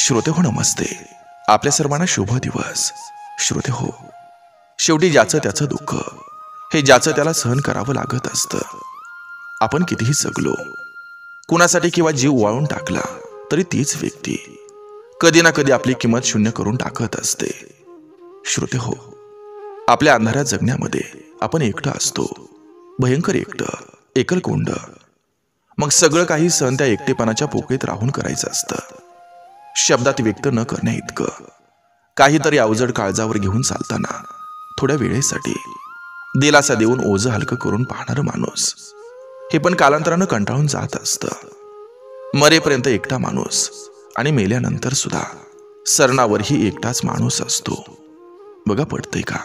श्रोते हो नमस्ते. आपल्या सर्वांना शुभ दिवस. श्रोते हो, शेवटी ज्याचं त्याचं दुःख हे ज्याचं त्याला सहन करावं लागत असतं. आपण कितीही जगलो, कुणासाठी किंवा जीव वाळून टाकला तरी तीच व्यक्ती कधी ना कधी आपली किंमत शून्य करून टाकत असते. श्रोते हो, आपल्या अंधाऱ्या जगण्यामध्ये आपण एकटं असतो, भयंकर एकटं, एकलकोंड. मग सगळं काही सहन त्या एकटेपणाच्या पोकळीत राहून करायचं असतं. शब्दात व्यक्त न करण्या इतकं काहीतरी अवजड काळजावर घेऊन चालताना थोड्या वेळेसाठी दिलासा देऊन ओझं हलकं करून पाहणारं माणूस हे पण कालांतरानं कंटाळून जात असतं. मरेपर्यंत एकटा माणूस आणि मेल्यानंतर सुद्धा सरणावरही एकटाच माणूस असतो. बघा, पडतंय का?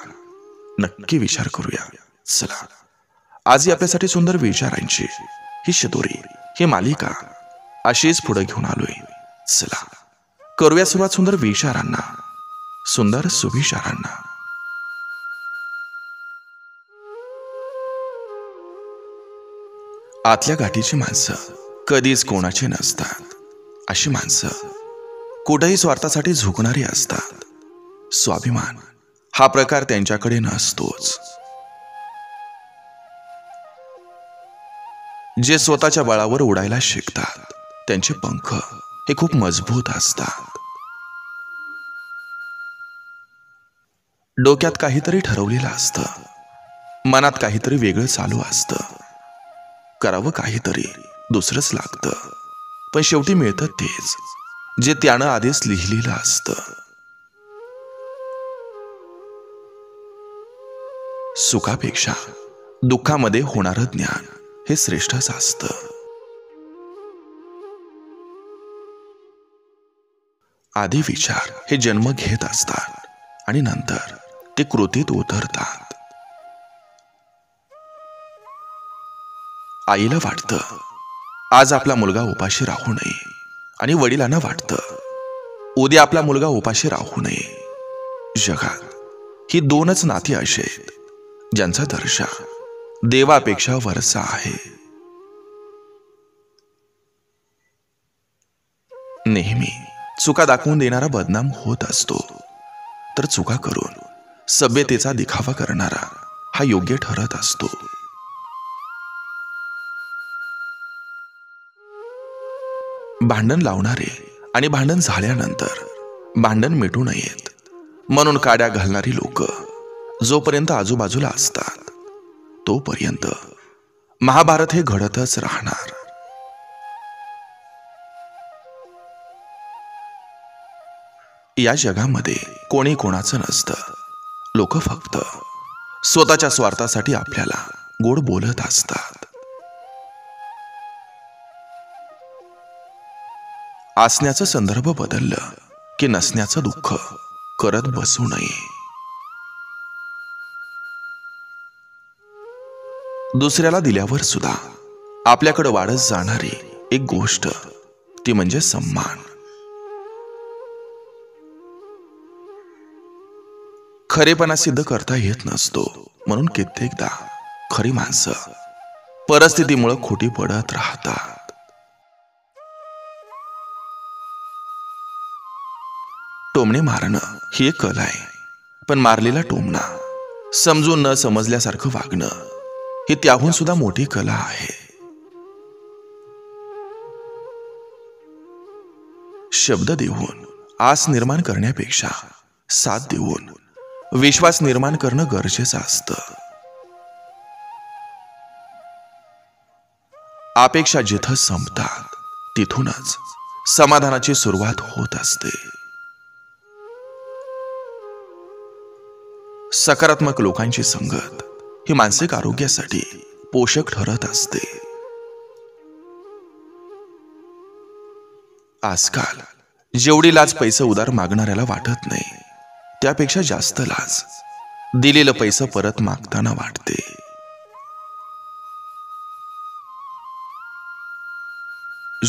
नक्की विचार करूया. चला, आजही आपल्यासाठी सुंदर विचारांची ही शिदोरी, ही मालिका अशीच पुढे घेऊन आलोय. चला करूया सुरुवात सुंदर विचारांना, सुंदर सुविचारांना. आतल्या गाठीची माणसं कधीच कोणाची नसतात. अशी माणसं कुठेही स्वार्थासाठी झुकणारी असतात. स्वाभिमान हा प्रकार त्यांच्याकडे नसतोच. जे स्वतःच्या बळावर उडायला शिकतात त्यांचे पंख हे खूप मजबूत असतात. डोक्यात काहीतरी ठरवलेलं असतं, मनात काहीतरी वेगळं चालू असतं. करावं काहीतरी दुसरंच लागतं, पण शेवटी मिळतं तेच जे त्यानं आधीच लिहिलेलं असतं. सुखापेक्षा दुःखामध्ये होणारं ज्ञान हे श्रेष्ठच असतं. आधी विचार हे जन्म घेत असतात आणि नंतर ते कृतीत उतरतात. आईला वाटतं आज आपला मुलगा उपाशी राहू नये, आणि वडिलांना वाटतं उद्या आपला मुलगा उपाशी राहू नये. जगात ही दोनच नाती अशी आहेत ज्यांचा दर्जा देवापेक्षा वरचा आहे. नेहमी चुका दाखवून देणारा बदनाम होत असतो, तर चुका करून सभ्यतेचा दिखावा करणारा हा योग्य ठरत असतो. भांडण लावणारे आणि भांडण झाल्यानंतर भांडण मिटू नयेत म्हणून काड्या घालणारी लोक जोपर्यंत आजूबाजूला असतात तोपर्यंत महाभारत हे घडतच राहणार. या जगामध्ये कोणी कोणाचं नसतं. लोक फक्त स्वतःच्या स्वार्थासाठी आपल्याला गोड बोलत असतात. असण्याचं संदर्भ बदललं की नसण्याचं दुःख करत बसू नये. दुसऱ्याला दिल्यावर सुद्धा आपल्याकडे वाढत जाणारी एक गोष्ट ती म्हणजे सन्मान. खरेपणा सिद्ध करता येत नसतो म्हणून कित्येकदा खरी माणसं परिस्थितीमुळे खोटी पडत राहतात. टोमणे मारणं ही एक कला आहे, पण मारलेला टोमणा समजून न समजल्यासारखं वागणं ही त्याहून सुद्धा मोठी कला आहे. शब्द देऊन आस निर्माण करण्यापेक्षा साथ देऊन विश्वास निर्माण करणं गरजेचं असतं. अपेक्षा जिथं संपतात तिथूनच समाधानाची सुरुवात होत असते. सकारात्मक लोकांची संगत ही मानसिक आरोग्यासाठी पोषक ठरत असते. आजकाल जेवढी लाज पैसे उधार मागणाऱ्याला वाटत नाही, त्यापेक्षा जास्त लाज दिलेलं पैसे परत मागताना वाटते.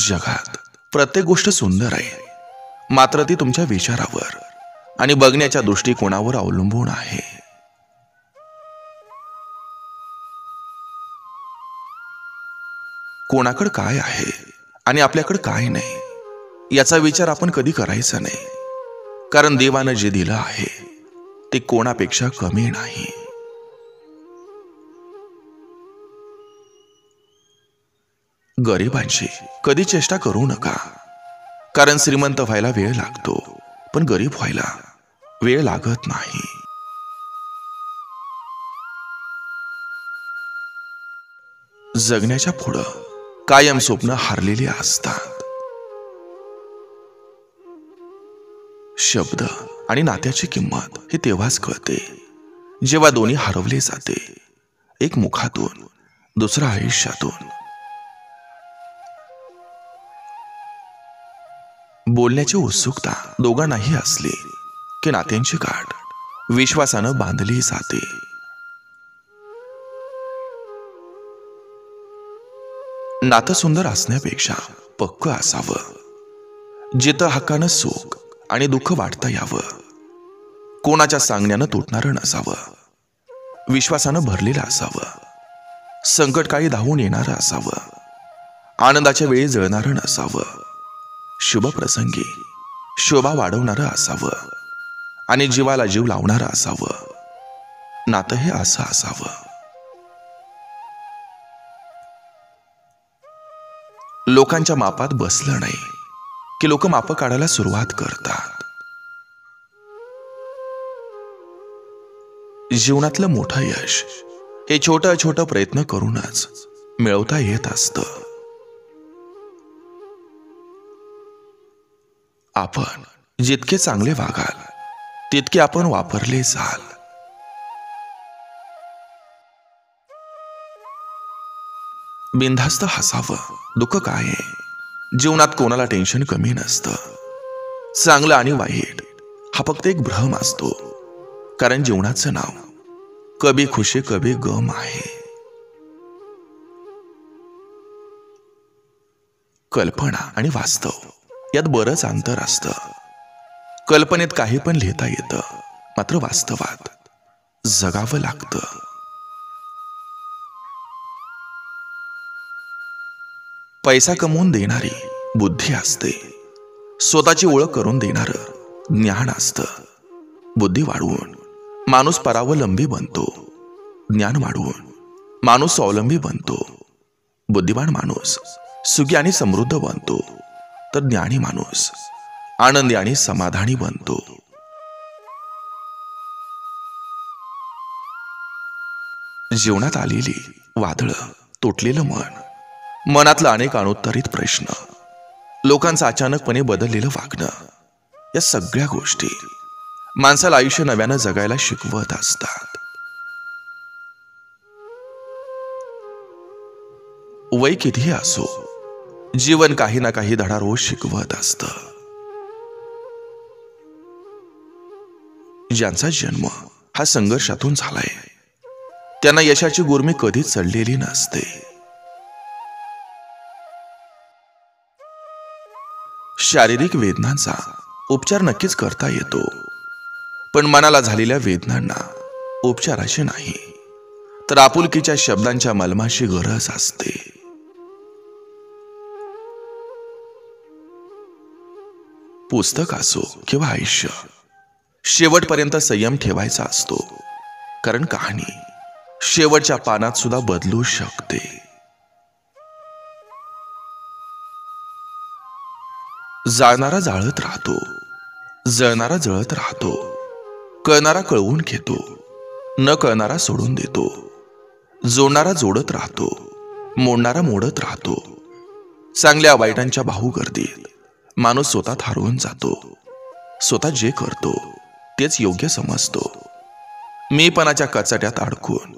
जगात प्रत्येक गोष्ट सुंदर आहे, मात्र ती तुमच्या विचारावर आणि बघण्याच्या दृष्टिकोनावर अवलंबून आहे. कोणाकडे काय आहे आणि आपल्याकडे काय नाही याचा विचार आपण कधी करायचा नाही, कारण देवानं जे दिलं आहे ते कोणापेक्षा कमी नाही. गरिबांची कधी चेष्टा करू नका, कारण श्रीमंत व्हायला वेळ लागतो, पण गरीब व्हायला वेळ लागत नाही. जगण्याच्या पुढं कायम स्वप्न हारलेली असतात. शब्द आणि नात्याची किंमत हे तेव्हाच कळते जेव्हा दोन्ही हरवले जाते, एक मुखातून, दुसरा आयुष्यातून. बोलण्याची उत्सुकता दोघांनाही असली की नात्यांची गाठ विश्वासानं बांधली जाते. नातं सुंदर असण्यापेक्षा पक्क असावं, जिथं हक्कानं सुख आणि दुःख वाटता यावं. कोणाच्या सांगण्यानं तुटणारं नसावं, विश्वासानं भरलेलं असावं. संकटकाळी धावून येणारं असावं, आनंदाच्या वेळी जळणारं नसावं. शुभ प्रसंगी शोभा वाढवणारं असावं आणि जीवाला जीव लावणारं असावं. नातं हे असं असावं. लोकांच्या मापात बसलं नाही की लोक माप काढायला सुरुवात करतात. जीवनातलं मोठं यश हे छोटं छोटं प्रयत्न करूनच मिळवता येत असतं. आपण जितके चांगले वागाल तितके आपण वापरले जाल. बिनधास्त हसावं. दुःख काय आहे, जीवनात कोणाला टेन्शन कमी नसतं. चांगलं आणि वाईट हा फक्त एक भ्रम असतो, कारण जीवनाचं नाव कभी खुशी कभी गम आहे. कल्पना आणि वास्तव यात बरंच अंतर असतं. कल्पनेत काही पण लिहिता येतं, मात्र वास्तवात जगावं लागतं. पैसा कमवून देणारी बुद्धी असते, स्वतःची ओळख करून देणारं ज्ञान असतं. बुद्धी वाढवून माणूस परावलंबी बनतो, ज्ञान वाढवून माणूस स्वावलंबी बनतो. बुद्धिमान माणूस सुखी आणि समृद्ध बनतो, तर ज्ञानी माणूस आनंदी आणि समाधानी बनतो. जीवनात आलेली वादळं, तुटलेलं मन, मनातलं अनेक अनुत्तरित प्रश्न, लोकांचं अचानकपणे बदललेलं वागणं, या सगळ्या गोष्टी माणसाला आयुष्य नव्यानं जगायला शिकवत असतात. वय कितीही असो, जीवन काही ना काही धडा रोज शिकवत असतं. ज्यांचा जन्म हा संघर्षातून झालाय त्यांना यशाची गुरमी कधीच चढलेली नसते. शारीरिक वेदनांचा उपचार नक्कीच करता येतो, पण मनाला झालेल्या वेदनांना उपचाराची नाही, तर आपुलकीच्या शब्दांच्या मलमाची गरज असते. पुस्तक असो किंवा आयुष्य, शेवटपर्यंत संयम ठेवायचा असतो, कारण कहाणी शेवटच्या पानात सुद्धा बदलू शकते. जाळणारा जाळत राहतो, जळणारा जळत राहतो, कळणारा कळवून घेतो, न कळणारा सोडून देतो, जोडणारा जोडत राहतो, मोडणारा मोडत राहतो. चांगल्या वाईटांच्या भाऊगर्दीत माणूस स्वतः हरवून जातो. स्वतः जे करतो तेच योग्य समजतो. मीपणाच्या कचाट्यात अडकून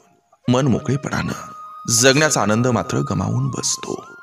मन मोकळेपणानं जगण्याचा आनंद मात्र गमावून बसतो.